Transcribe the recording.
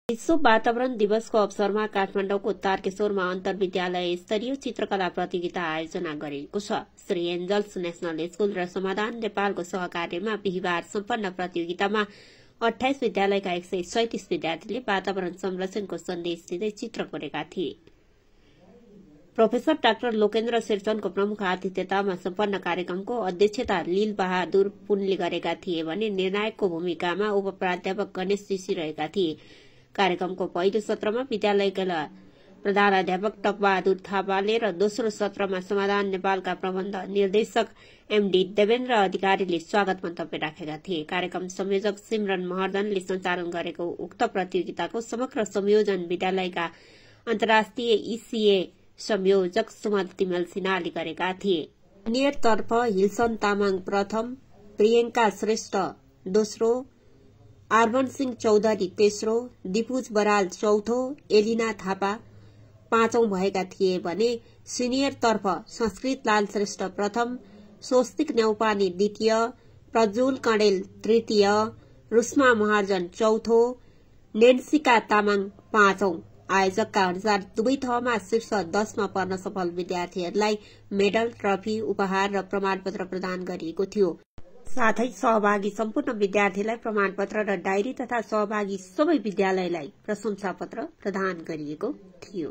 विश्व वातावरण दिवसको अवसरमा काठमाडौँको तारकेश्वरमा अन्तर्विद्यालय स्तरीय चित्रकला प्रतियोगिता आयोजना गरिएको छ। श्री एन्जल्स नेशनल स्कूल र समाधान नेपालको सहकार्यमा बिहिबार सम्पन्न प्रतियोगितामा 28 विद्यालयका 137 विद्यार्थीले वातावरण संरक्षणको सन्देश दिँदै चित्र कोरेका थिए। प्रोफेसर डाक्टर लोकेन्द्र शेरचनको प्रमुख आतिथ्यतामा सम्पन्न कार्यक्रमको अध्यक्षता लील बहादुर पुनले गरेका थिए भने निर्णायकको भूमिकामा उपप्राध्यापक गणेश ऋषि रहेका थिए। कार्यक्रमको पहिलो सत्रमा विद्यालयका प्रधानाध्यापक टकबहादुर थापाले र दोस्रो सत्रमा समाधान नेपालका प्रबन्ध निर्देशक एमडी देवेन्द्र अधिकारीले स्वागत मन्तव्य राखेका थिए। कार्यक्रम संयोजक सिमरन महर्जनले सञ्चालन गरेको उक्त प्रतियोगिताको समग्र संयोजन विद्यालयका अन्तर्राष्ट्रिय ईसीए संयोजक सुमन तिमेल सिन्हाले गरेका थिए। जुनियरतर्फ हिल्सन तामाङ प्रथम, प्रियंका श्रेष्ठ दोस्रो, आर्मन सिंह चौधरी तेस्रो, दिपुज बराल चौथो, एलिना थापा पाँचौं भएका थिए भने सिनियरतर्फ संस्कृत लाल श्रेष्ठ प्रथम, स्वस्तिक न्यौपाने द्वितीय, प्रज्वल कणेल तृतीय, रुस्मा महर्जन चौथो, नेन्सिका तामाङ पाँचौं। आयोजकका अनुसार दुवै ठाउँमा शीर्ष 10 मा पर्न सफल विद्यार्थीहरूलाई मेडल, ट्रफी, उपहार र प्रमाणपत्र प्रदान गरिएको थियो। साथै सहभागी सम्पूर्ण विद्यार्थीलाई प्रमाणपत्र र डायरी तथा सहभागी सबै विद्यालयलाई प्रशंसापत्र प्रदान गरिएको थियो।